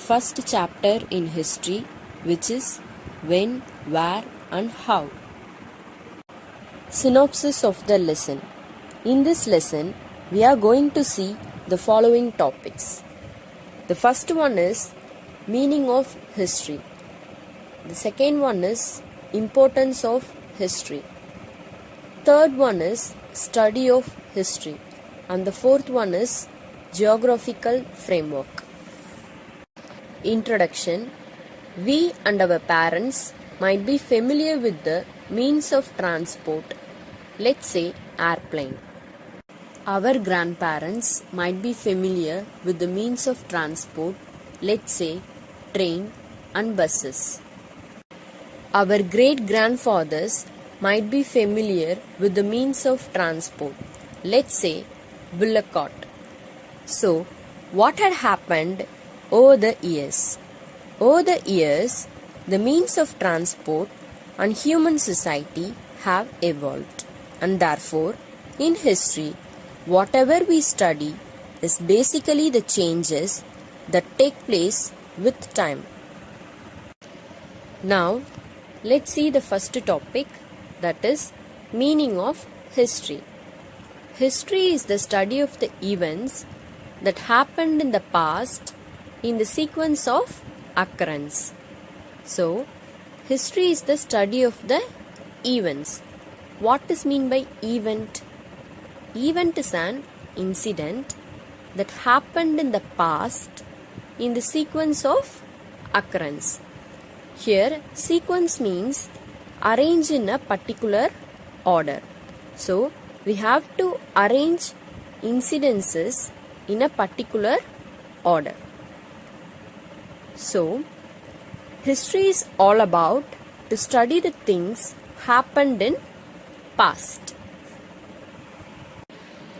first chapter in history, which is when, where and how. Synopsis of the lesson. In this lesson, we are going to see the following topics. The first one is meaning of history. The second one is importance of history. Third one is study of history. And the fourth one is geographical framework. Introduction. We and our parents might be familiar with the means of transport, let's say airplane. Our grandparents might be familiar with the means of transport, let's say train and buses. Our great-grandfathers might be familiar with the means of transport, let's say bullock cart. So, what had happened over the years? Over the years, the means of transport and human society have evolved, and therefore, in history, whatever we study is basically the changes that take place with time. Now, let's see the first topic, that is meaning of history. History is the study of the events that happened in the past in the sequence of occurrence. So, history is the study of the events. What is meant by event? Event is an incident that happened in the past in the sequence of occurrence. Here, sequence means arrange in a particular order. So, we have to arrange incidences in a particular order. So, history is all about to study the things happened in past.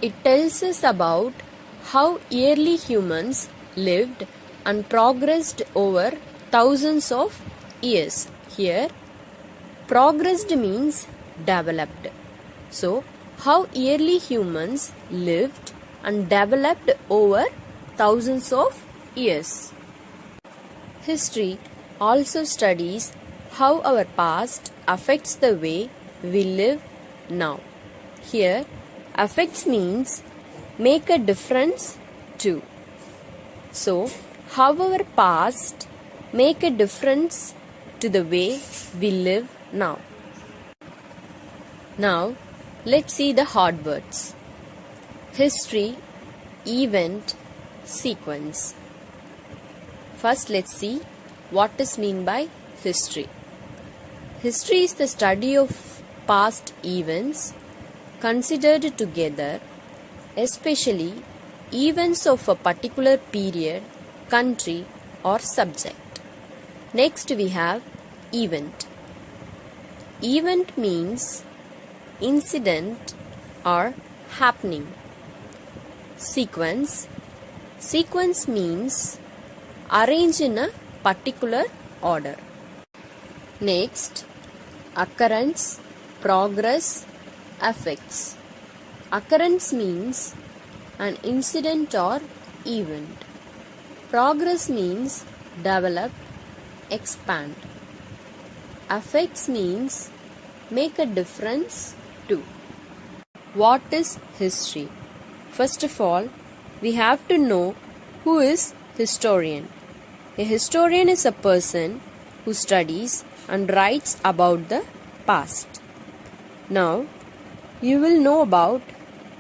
It tells us about how early humans lived and progressed over thousands of years. Here, progressed means developed. So, how early humans lived and developed over thousands of years. History also studies how our past affects the way we live now. Here, affects means make a difference to. So, how our past make a difference to the way we live now. Now, let's see the hard words. History, event, sequence. First, let's see what is meant by history. History is the study of past events considered together, especially events of a particular period, country or subject. Next, we have event. Event means incident or happening. Sequence. Sequence means arrange in a particular order. Next, occurrence, progress, effects. Occurrence means an incident or event. Progress means develop, expand. Effects means make a difference to. What is history? First of all, we have to know who is historian. A historian is a person who studies and writes about the past. Now, you will know about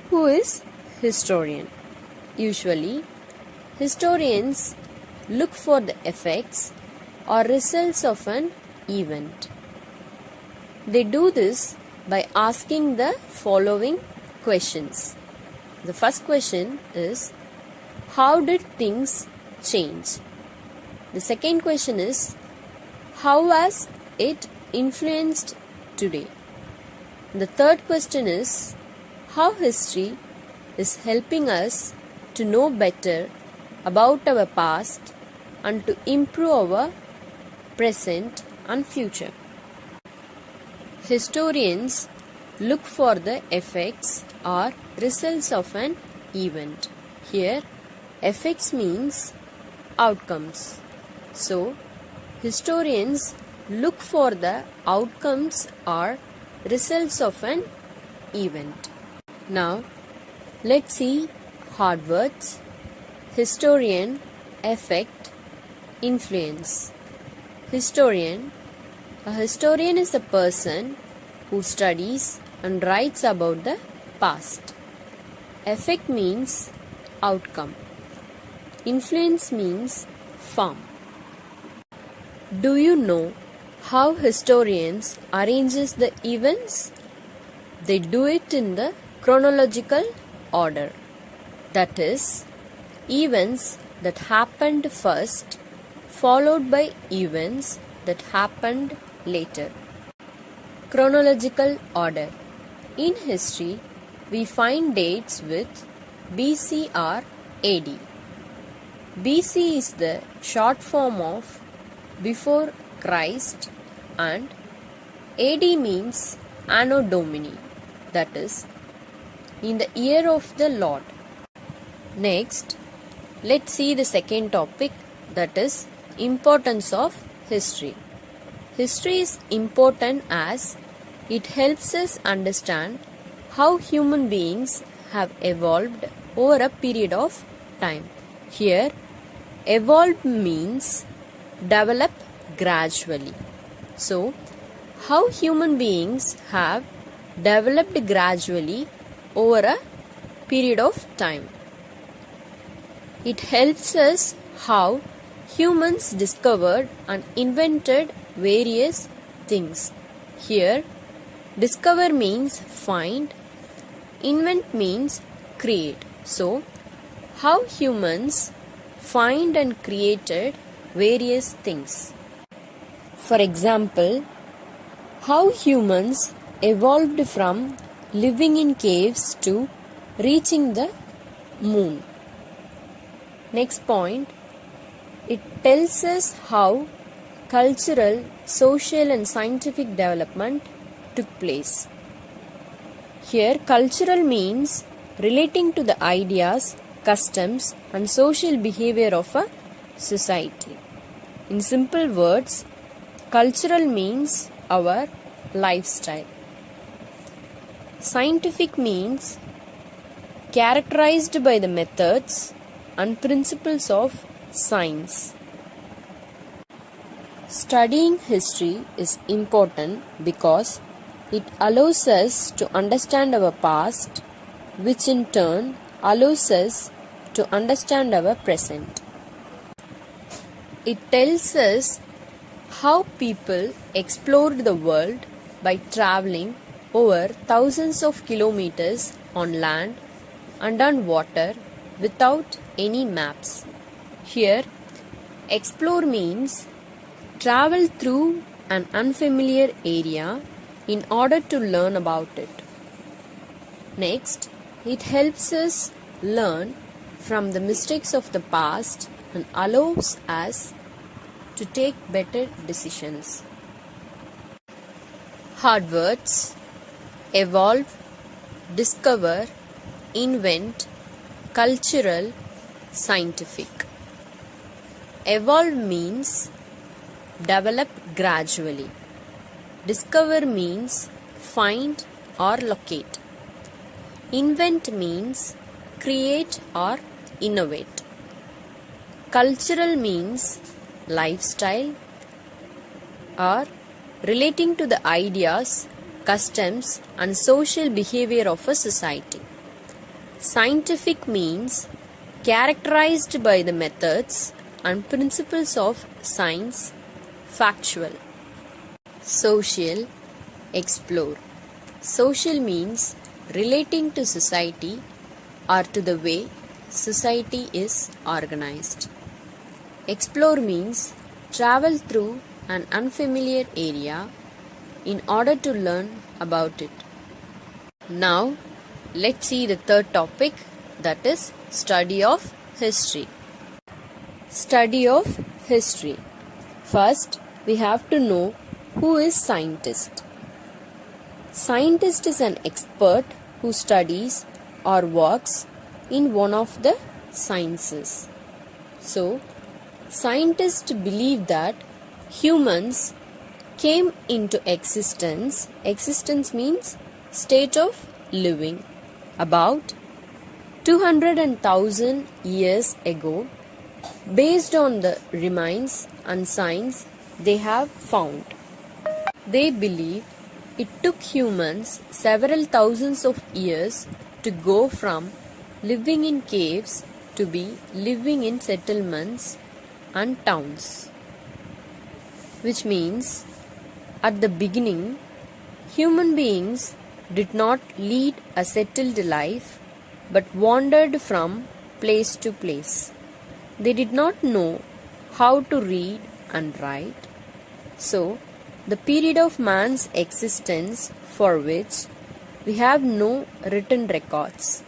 who is historian. Usually, historians look for the effects or results of an event. They do this by asking the following questions. The first question is, how did things change? The second question is, how has it influenced today? The third question is, how history is helping us to know better about our past and to improve our present and future. Historians look for the effects or results of an event. Here, effects means outcomes. So, historians look for the outcomes or results of an event. Now, let's see hard words: historian, effect, influence. Historian. A historian is a person who studies and writes about the past. Effect means outcome. Influence means form. Do you know how historians arranges the events? They do it in the chronological order. That is, events that happened first followed by events that happened later. Chronological order. In history, we find dates with BC or AD. BC is the short form of before Christ, and AD means Anno Domini, that is, in the year of the Lord. Next, let's see the second topic, that is importance of history. History is important as it helps us understand how human beings have evolved over a period of time. Here, evolve means develop gradually. So, how human beings have developed gradually over a period of time. It helps us how humans discovered and invented various things. Here, discover means find, invent means create. So, how humans find and created various things. For example, how humans evolved from living in caves to reaching the moon. Next point, it tells us how cultural, social and scientific development took place. Here, cultural means relating to the ideas, customs and social behavior of a society. In simple words, cultural means our lifestyle. Scientific means characterized by the methods and principles of science. Studying history is important because it allows us to understand our past, which in turn allows us to understand our present. It tells us how people explored the world by traveling over thousands of kilometers on land and on water without any maps. Here, explore means travel through an unfamiliar area in order to learn about it. Next, it helps us learn from the mistakes of the past and allows us to take better decisions. Hard words: evolve, discover, invent, cultural, scientific. Evolve means develop gradually. Discover means find or locate. Invent means create or innovate. Cultural means lifestyle or relating to the ideas, customs and social behavior of a society. Scientific means characterized by the methods and principles of science, factual. Social, explore. Social means relating to society or to the way society is organized. Explore means travel through an unfamiliar area in order to learn about it. Now, let's see the third topic, that is study of history. Study of history. First, we have to know who is scientist. Scientist is an expert who studies or works in one of the sciences. So, Scientists believe that humans came into existence. Existence means state of living about 200,000 years ago based on the remains and signs they have found. They believe it took humans several thousands of years to go from living in caves to be living in settlements and towns. Which means at the beginning, human beings did not lead a settled life but wandered from place to place. They did not know how to read and write. So, the period of man's existence for which we have no written records.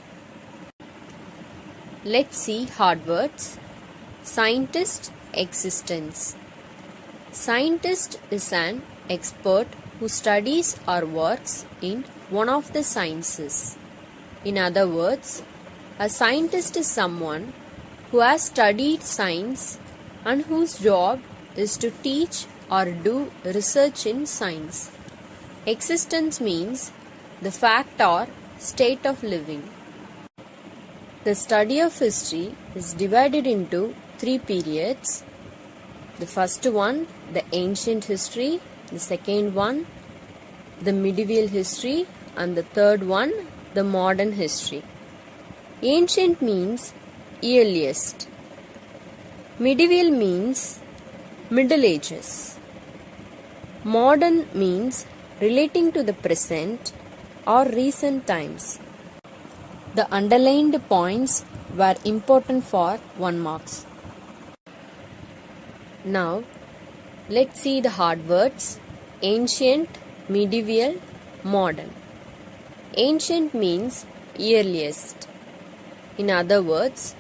Let's see hard words. Scientist, existence. Scientist is an expert who studies or works in one of the sciences. In other words, a scientist is someone who has studied science and whose job is to teach or do research in science. Existence means the fact or state of living. The study of history is divided into three periods. The first one, the ancient history. The second one, the medieval history. And the third one, the modern history. Ancient means earliest. Medieval means Middle Ages. Modern means relating to the present or recent times. The underlined points were important for 1 marks. Now, let's see the hard words. Ancient, medieval, modern. Ancient means earliest. In other words,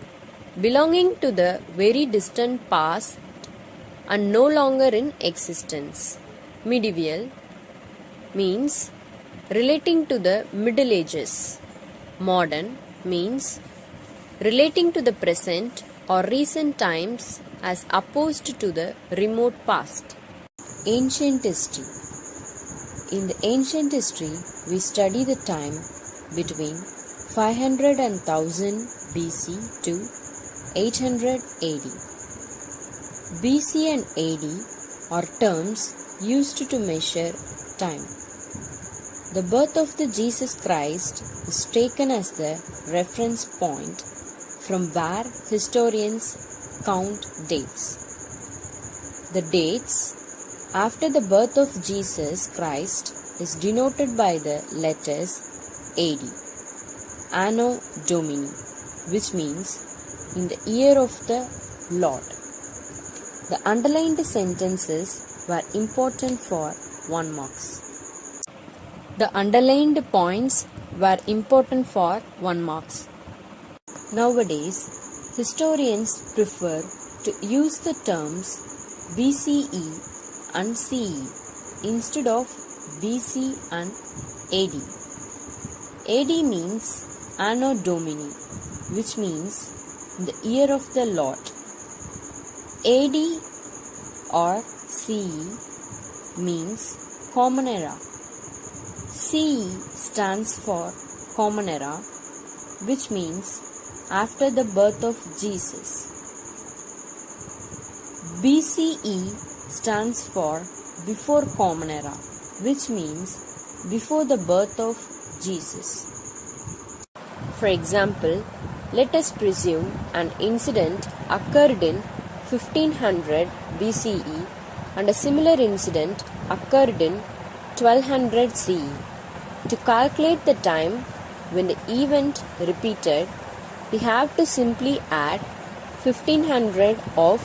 belonging to the very distant past and no longer in existence. Medieval means relating to the Middle Ages. Modern means relating to the present or recent times as opposed to the remote past. Ancient history. In the ancient history, we study the time between 500 and 1000 BC to 800 AD. BC and AD are terms used to measure time. The birth of the Jesus Christ is taken as the reference point from where historians count dates. The dates after the birth of Jesus Christ is denoted by the letters AD, Anno Domini, which means in the year of the Lord. The underlined sentences were important for 1 marks. The underlined points were important for 1 marks. Nowadays, historians prefer to use the terms BCE and CE instead of BC and AD. AD means Anno Domini, which means the year of the Lord. AD or CE means Common Era. CE stands for Common Era, which means after the birth of Jesus. BCE stands for Before Common Era, which means before the birth of Jesus. For example, let us presume an incident occurred in 1500 BCE and a similar incident occurred in 1200 CE. To calculate the time when the event repeated, we have to simply add 1500 of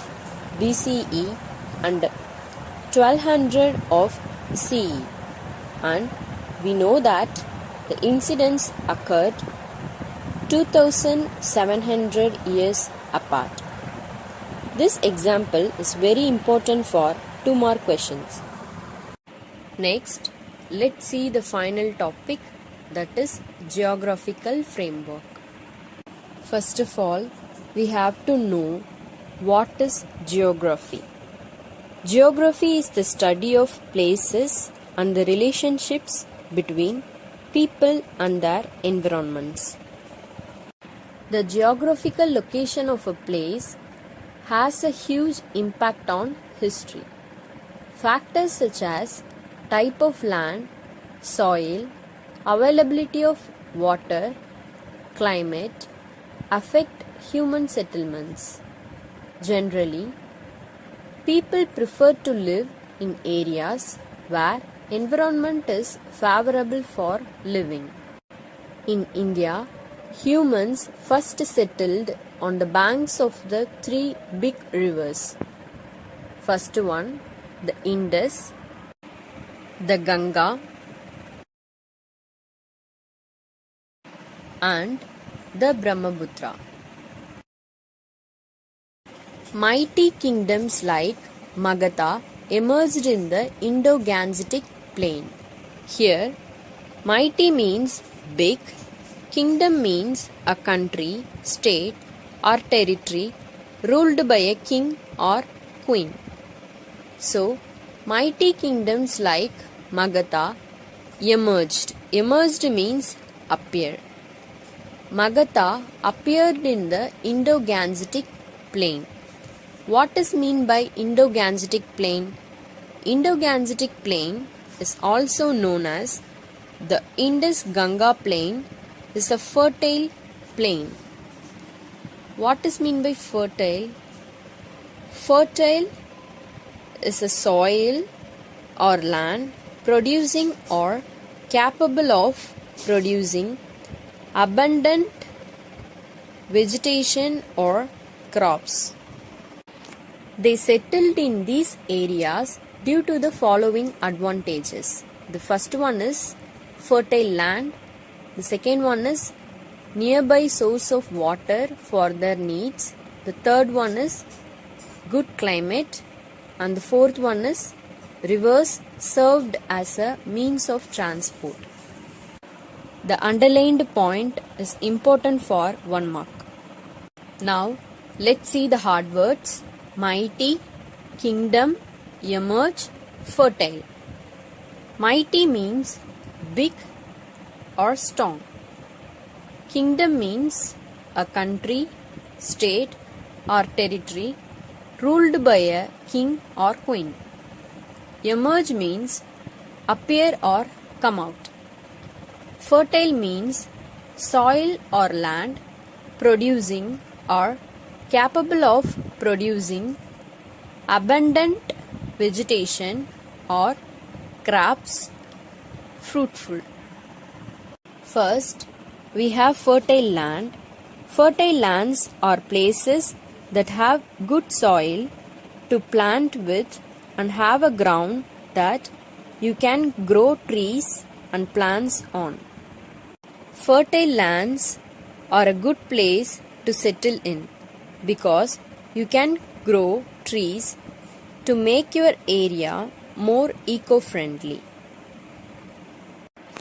BCE and 1200 of CE, and we know that the incidents occurred 2700 years apart. This example is very important for 2 more questions. Next, let's see the final topic, that is geographical framework. First of all, we have to know What is geography? Geography is the study of places and the relationships between people and their environments. The geographical location of a place has a huge impact on history. Factors such as type of land, soil, availability of water, climate affect human settlements. Generally, people prefer to live in areas where environment is favorable for living. In India, humans first settled on the banks of the three big rivers. First one, the Indus, the Ganga, and the Brahmaputra. Mighty kingdoms like Magadha emerged in the Indo-Gangetic plain. Here, mighty means big, kingdom means a country, state, or territory ruled by a king or queen. So, mighty kingdoms like Magadha emerged. Emerged means appear. Magadha appeared in the Indo-Gangetic plain. What is mean by Indo-Gangetic plain? Indo-Gangetic plain is also known as the Indus-Ganga plain is a fertile plain. What is mean by fertile? Fertile is a soil or land producing or capable of producing abundant vegetation or crops. They settled in these areas due to the following advantages. The first one is fertile land. The second one is nearby source of water for their needs. The third one is good climate. And the fourth one is rivers served as a means of transport. The underlined point is important for 1 mark. Now, let's see the hard words. Mighty, kingdom, emerge, fertile. Mighty means big or strong. Kingdom means a country, state, or territory ruled by a king or queen. Emerge means appear or come out. Fertile means soil or land producing or capable of producing abundant vegetation or crops, fruitful. First, we have fertile land. Fertile lands are places that have good soil to plant with and have a ground that you can grow trees and plants on. Fertile lands are a good place to settle in because you can grow trees to make your area more eco-friendly.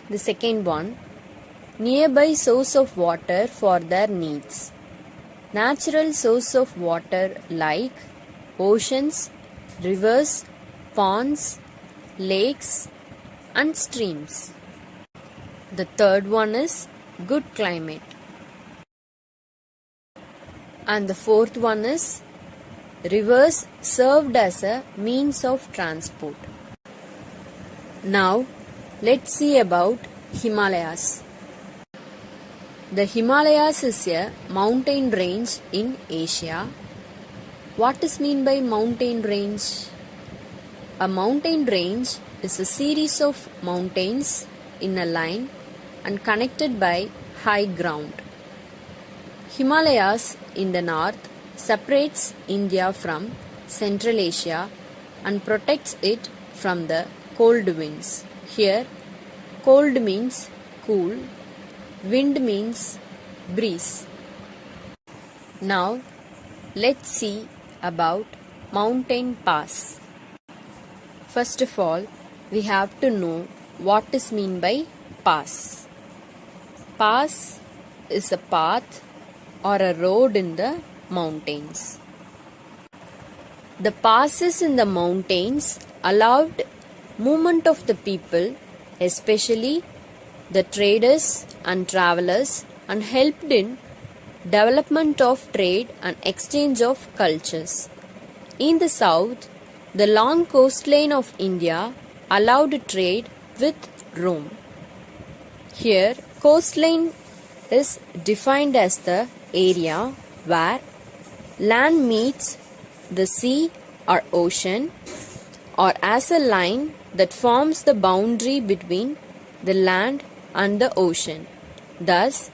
The second one, nearby source of water for their needs. Natural source of water like oceans, rivers, ponds, lakes, and streams. The third one is good climate. And the fourth one is rivers served as a means of transport. Now, let's see about Himalayas. The Himalayas is a mountain range in Asia. What is mean by mountain range? A mountain range is a series of mountains in a line and connected by high ground. Himalayas in the north separates India from Central Asia and protects it from the cold winds. Here, cold means cool, wind means breeze. Now, let's see about mountain pass. First of all, we have to know what is mean by pass. Pass is a path or a road in the mountains. The passes in the mountains allowed movement of the people, especially the traders and travelers, and helped in development of trade and exchange of cultures. In the south, the long coastline of India allowed trade with Rome. Here, coastline is defined as the area where land meets the sea or ocean, or as a line that forms the boundary between the land and the ocean. Thus,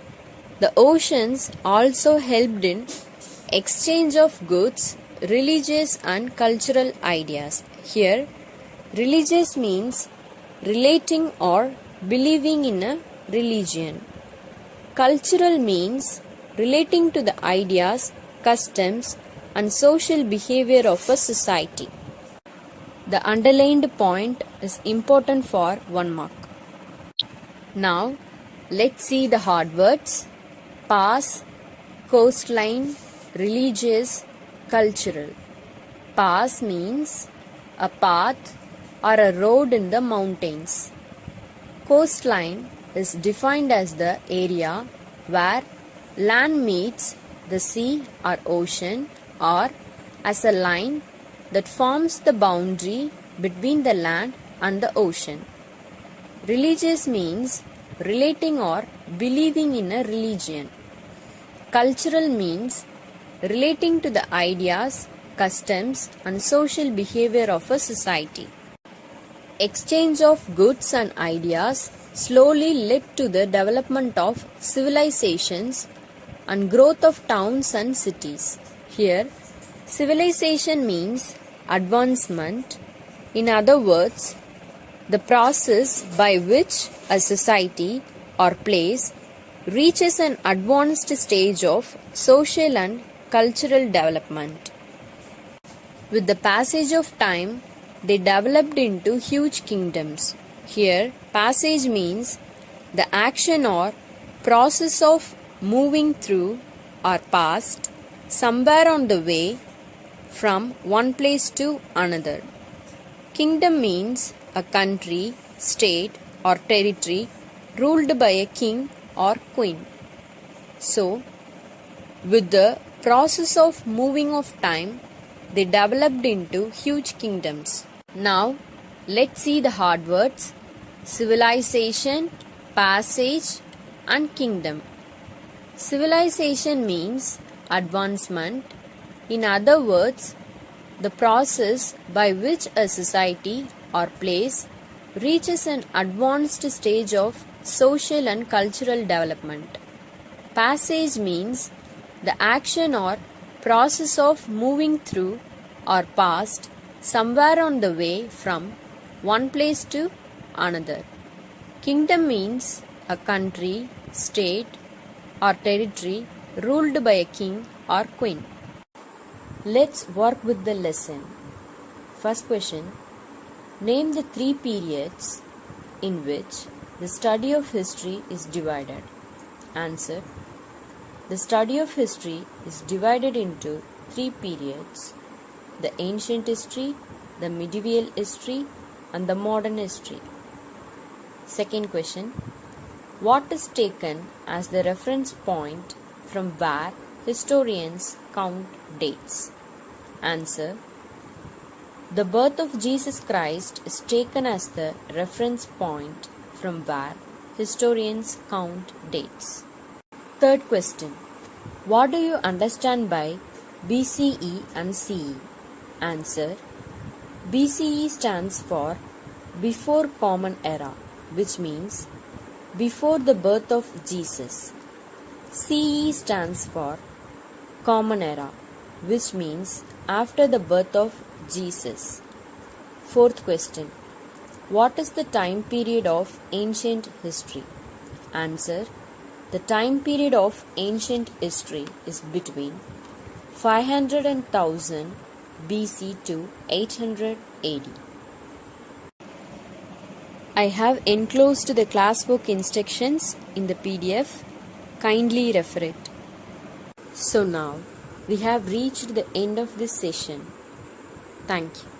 the oceans also helped in exchange of goods, religious and cultural ideas. Here, religious means relating or believing in a religion. Cultural means relating to the ideas, customs, and social behavior of a society. The underlined point is important for 1 mark. Now, let's see the hard words. Pass, coastline, religious, cultural. Pass means a path or a road in the mountains. Coastline is defined as the area where land meets the sea or ocean, or as a line that forms the boundary between the land and the ocean. Religious means relating or believing in a religion. Cultural means relating to the ideas, customs, and social behavior of a society. Exchange of goods and ideas slowly led to the development of civilizations and growth of towns and cities. Here, civilization means advancement. In other words, the process by which a society or place reaches an advanced stage of social and cultural development. With the passage of time, they developed into huge kingdoms. Here, passage means the action or process of moving through or past somewhere on the way from one place to another. Kingdom means a country, state, or territory ruled by a king or queen. So, with the process of moving of time, they developed into huge kingdoms. Now, let's see the hard words: civilization, passage, and kingdom. Civilization means advancement. In other words, the process by which a society or place reaches an advanced stage of social and cultural development. Passage means the action or process of moving through or past somewhere on the way from one place to another. Kingdom means a country, state, or territory ruled by a king or queen. Let's work with the lesson. First question: name the 3 periods in which the study of history is divided. Answer: the study of history is divided into 3 periods: the ancient history, the medieval history, and the modern history. Second question: what is taken as the reference point from where historians count dates? Answer: the birth of Jesus Christ is taken as the reference point from where historians count dates. Third question: what do you understand by BCE and CE? Answer: BCE stands for Before Common Era, which means before the birth of Jesus. CE stands for Common Era, which means after the birth of Jesus. Fourth question: what is the time period of ancient history? Answer: the time period of ancient history is between 500 and 1000 BC to 800 AD. I have enclosed the classwork instructions in the PDF. Kindly refer it. So now we have reached the end of this session. Thank you.